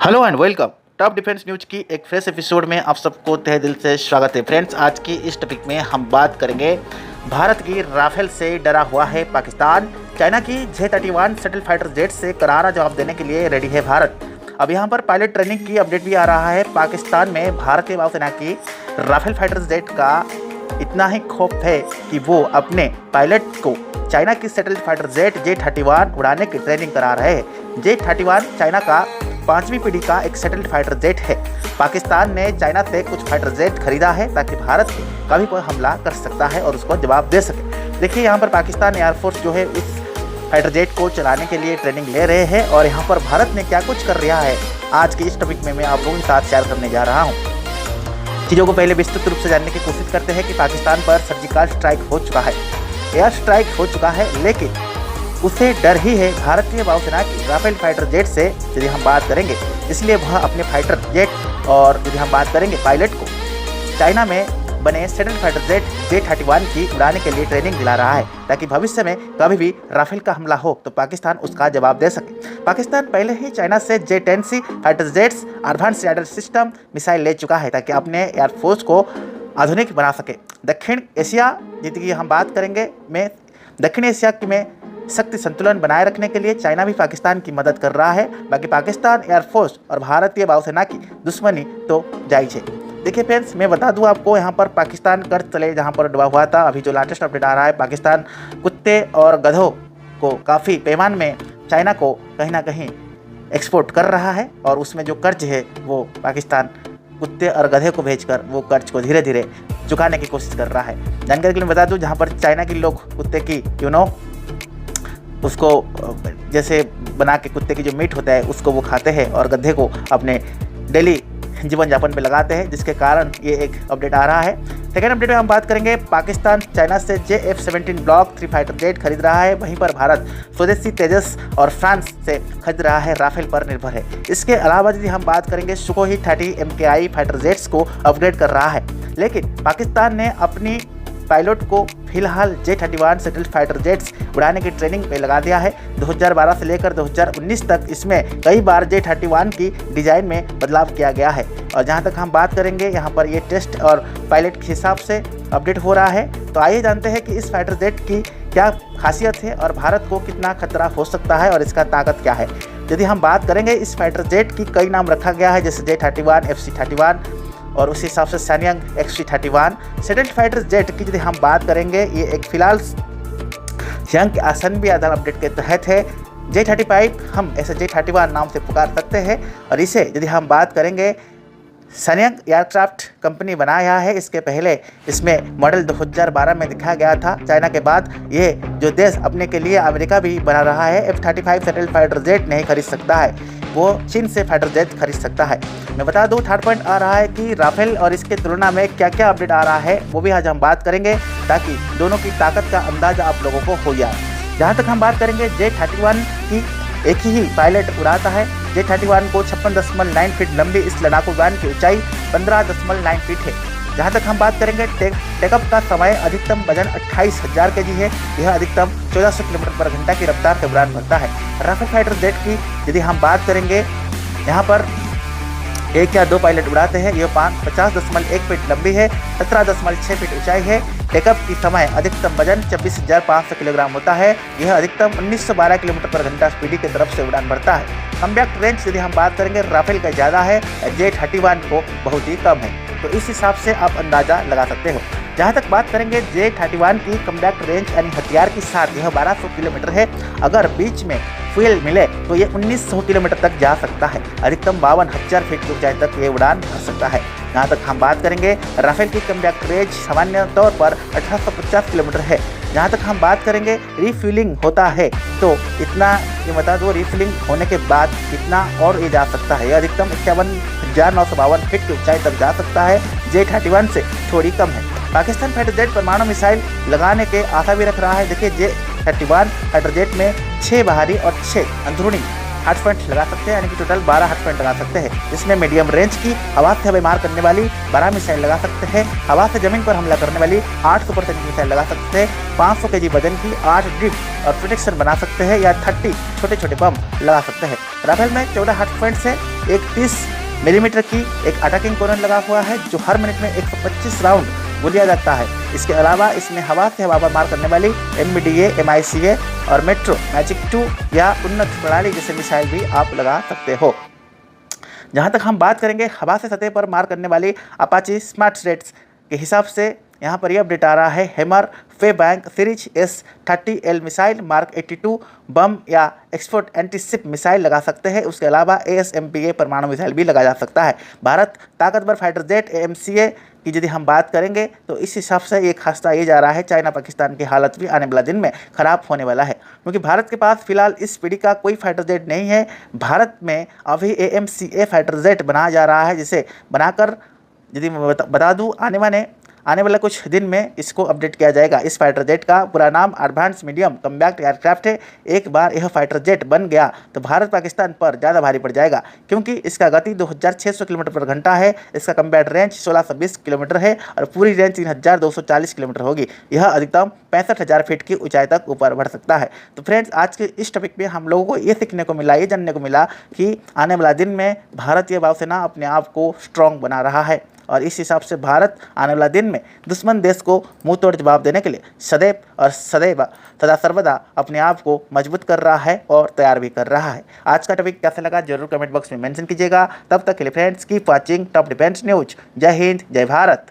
Hello and welcome. Top defence news की एक fresh episode में आप सबको तहे दिल से स्वागत है। फ्रेंड्स, आज की इस टॉपिक में हम बात करेंगे भारत की राफेल से डरा हुआ है पाकिस्तान। चाइना की J-31 शटल फाइटर जेट से करारा जवाब देने के लिए रेडी है भारत। अब यहाँ पर पायलट ट्रेनिंग की अपडेट भी आ रहा है। पाकिस्तान में भारतीय वायुसेना की राफेल फाइटर जेट का इतना ही खौफ है कि वो अपने पायलट को चाइना की शटल फाइटर जेट J-31 उड़ाने की ट्रेनिंग करा रहे हैं। J-31 चाइना का 5वीं पीढ़ी का एक शटल फाइटर जेट है। पाकिस्तान ने चाइना से कुछ फाइटर जेट खरीदा है ताकि भारत कभी कोई हमला कर सकता है और उसको जवाब दे सके। देखिए, यहाँ पर पाकिस्तान एयरफोर्स जो है इस फाइटर जेट को चलाने के लिए ट्रेनिंग ले रहे हैं और यहाँ पर भारत ने क्या कुछ कर रहा है आज के इस टॉपिक में मैं आप लोगों के साथ शेयर करने जा रहा हूँ। चीज़ों को पहले विस्तृत रूप से जानने की कोशिश करते हैं कि पाकिस्तान पर सर्जिकल स्ट्राइक हो चुका है, एयर स्ट्राइक हो चुका है, लेकिन उसे डर ही है भारतीय वायुसेना की राफेल फाइटर जेट से यदि हम बात करेंगे। इसलिए वह अपने फाइटर जेट और यदि हम बात करेंगे पायलट को चाइना में बने शटल फाइटर जेट J-31 की उड़ाने के लिए ट्रेनिंग दिला रहा है ताकि भविष्य में कभी भी राफेल का हमला हो तो पाकिस्तान उसका जवाब दे सके। पाकिस्तान पहले ही चाइना से J-10C fighter jets advance radar system missile ले चुका है ताकि अपने एयरफोर्स को आधुनिक बना सके। दक्षिण एशिया यदि हम बात करेंगे में दक्षिण एशिया में शक्ति संतुलन बनाए रखने के लिए चाइना भी पाकिस्तान की मदद कर रहा है। बाकी पाकिस्तान एयरफोर्स और भारतीय वायुसेना की दुश्मनी तो जायज़ है। देखिए फ्रेंड्स, मैं बता दूं आपको, यहाँ पर पाकिस्तान कर तले जहाँ पर डूबा हुआ था, अभी जो लेटेस्ट अपडेट आ रहा है, पाकिस्तान कुत्ते और गधों को काफ़ी पैमाने में चाइना को कहीं ना कहीं एक्सपोर्ट कर रहा है और उसमें जो कर्ज है वो पाकिस्तान कुत्ते और गधे को भेजकर वो कर्ज को धीरे धीरे चुकाने की कोशिश कर रहा है। जानकारी के लिए बता दूं, जहाँ पर चाइना के लोग कुत्ते की उसको जैसे बना के कुत्ते की जो मीट होता है उसको वो खाते हैं और गधे को अपने डेली जीवन यापन पे लगाते हैं, जिसके कारण ये एक अपडेट आ रहा है। सेकेंड अपडेट में हम बात करेंगे, पाकिस्तान चाइना से J-F-17 ब्लॉक 3 फाइटर जेट खरीद रहा है। वहीं पर भारत स्वदेशी तेजस और फ्रांस से खरीद रहा है, राफेल पर निर्भर है। इसके अलावा यदि हम बात करेंगे, सुखोई 30 MKI फाइटर जेट्स को अपग्रेड कर रहा है। लेकिन पाकिस्तान ने अपनी पायलट को फिलहाल J-31 शटल फाइटर जेट्स उड़ाने की ट्रेनिंग पे लगा दिया है। 2012 से लेकर 2019 तक इसमें कई बार J-31 की डिज़ाइन में बदलाव किया गया है और जहां तक हम बात करेंगे यहाँ पर ये टेस्ट और पायलट के हिसाब से अपडेट हो रहा है। तो आइए जानते हैं कि इस फाइटर जेट की क्या खासियत है और भारत को कितना खतरा हो सकता है और इसका ताकत क्या है। यदि हम बात करेंगे, इस फाइटर जेट की कई नाम रखा गया है, जैसे J-31, FC-31 और उसी हिसाब से सैन्यंग XC-31 शटल फाइटर जेट की यदि हम बात करेंगे, ये एक फिलहाल यंग असनबी आधार अपडेट के तहत है। J-35 हम ऐसे J-31 नाम से पुकार सकते हैं और इसे यदि हम बात करेंगे, सैन्यंग एयरक्राफ्ट कंपनी बनाया है। इसके पहले इसमें मॉडल 2012 में दिखाया गया था। चाइना के बाद ये जो देश अपने के लिए अमेरिका भी बना रहा है, F-35 शटल फाइटर जेट नहीं खरीद सकता है, वो चीन से फाइटर जेट खरीद सकता है। मैं बता दूं, थर्ड पॉइंट आ रहा है कि राफेल और इसके तुलना में क्या क्या अपडेट आ रहा है वो भी आज हम बात करेंगे ताकि दोनों की ताकत का अंदाजा आप लोगों को हो जाए। जहाँ तक हम बात करेंगे, J-31 की एक ही पायलट उड़ाता है। J-31 को 56.9 फीट लंबी इस लड़ाकू विमान की ऊंचाई 15.9 फीट है। जहाँ तक हम बात करेंगे, टेकअप का समय अधिकतम वजन 28,000 kg है। यह अधिकतम 1400 किलोमीटर पर घंटा की रफ्तार से उड़ान भरता है। राफेल फाइटर जेट की यदि हम बात करेंगे, यहाँ पर एक या दो पायलट उड़ाते हैं। यह 50.1 फीट लंबी है, 17.6 फीट ऊंचाई है। टेकअप की समय अधिकतम वजन 26,500 किलोग्राम होता है। यह अधिकतम 1912 किलोमीटर पर घंटा स्पीडी की तरफ से उड़ान भरता है। कॉम्पैक्ट रेंज यदि हम बात करेंगे, राफेल का ज़्यादा है, J-31 को बहुत ही कम है। तो इस हिसाब से आप अंदाज़ा लगा सकते हो। जहाँ तक बात करेंगे J-31 की कॉम्पैक्ट रेंज यानी हथियार के साथ, यह 1200 किलोमीटर है। अगर बीच में फ्यूल मिले तो ये 1900 किलोमीटर तक जा सकता है। अधिकतम 52,000 फीट की ऊंचाई तक ये उड़ान भर सकता है। जहाँ तक हम बात करेंगे, राफेल की कॉम्पैक्ट रेंज सामान्य तौर पर 1850 किलोमीटर है। जहाँ तक हम बात करेंगे, रिफ्यूलिंग होता है तो इतना ये बता दो, रिफ्यूलिंग होने के बाद कितना और ये जा सकता है। यह अधिकतम 51,952 फीट की ऊंचाई तक जा सकता है। J-31 से थोड़ी कम है। पाकिस्तान फाइटर जेट परमाणु मिसाइल लगाने के आशा भी रख रहा है। देखिए, J-31 फाइटर जेट में 6 बाहरी और 6 अंदरूनी हार्ट पॉइंट लगा सकते हैं, यानी कि टोटल 12 हार्ट पॉइंट लगा सकते हैं। इसमें मीडियम रेंज की हवा से हमें मार करने वाली 12 मिसाइल लगा सकते हैं। हवा से जमीन पर हमला करने वाली 8 सुपर मिसाइल लगा सकते हैं। 500 kg वजन की 8 ड्रिफ्ट और प्रोटेक्शन बना सकते हैं या 30 छोटे छोटे बम लगा सकते हैं। राफेल में 14 हार्ट पॉइंट से एक 30 मिलीमीटर की एक अटैकिंग कॉर्नर लगा हुआ है जो हर मिनट में 125 राउंड गोलियां जाता है। इसके अलावा इसमें हवा से हवा पर मार करने वाली MBDA, MICA और मेट्रो मैजिक 2 या उन्नत प्रणाली जैसे मिसाइल भी आप लगा सकते हो। जहां तक हम बात करेंगे हवा से सतह पर मार करने वाली अपाची स्मार्ट रेट्स के हिसाब से यहाँ पर यह अपडेट आ रहा है। हैमर फेबैंक series S30L missile mark 82 bomb या एक्सपोर्ट एंटीशिप मिसाइल लगा सकते हैं। उसके अलावा ASMPA परमाणु मिसाइल भी लगा जा सकता है। भारत ताकतवर फाइटर जेट AMCA की यदि हम बात करेंगे तो इस हिसाब से ये खासा ये जा रहा है चाइना पाकिस्तान की हालत भी आने वाला दिन में खराब होने वाला है, क्योंकि भारत के पास फिलहाल इस पीढ़ी का कोई फाइटर जेट नहीं है। भारत में अभी AMCA फाइटर जेट बनाया जा रहा है, जिसे बनाकर यदि मैं बता दूँ आने वाले कुछ दिन में इसको अपडेट किया जाएगा। इस फाइटर जेट का पूरा नाम एडवांस मीडियम कम्बैट एयरक्राफ्ट है। एक बार यह फाइटर जेट बन गया तो भारत पाकिस्तान पर ज़्यादा भारी पड़ जाएगा, क्योंकि इसका गति 2600 किलोमीटर पर घंटा है। इसका कम्बैट रेंज 1620 किलोमीटर है और पूरी रेंज 3240 किलोमीटर होगी। यह अधिकतम 65,000 फीट की ऊंचाई तक ऊपर बढ़ सकता है। तो फ्रेंड्स, आज के इस टॉपिक में हम लोगों को ये सीखने को मिला, ये जानने को मिला कि आने वाला दिन में भारतीय वायुसेना अपने आप को स्ट्रॉन्ग बना रहा है और इस हिसाब से भारत आने वाला दिन में दुश्मन देश को मुंह तोड़ जवाब देने के लिए सदैव सदा सर्वदा अपने आप को मजबूत कर रहा है और तैयार भी कर रहा है। आज का टॉपिक कैसा लगा जरूर कमेंट बॉक्स में मेंशन कीजिएगा। तब तक के लिए friends keep watching top defence news. जय हिंद, जय भारत।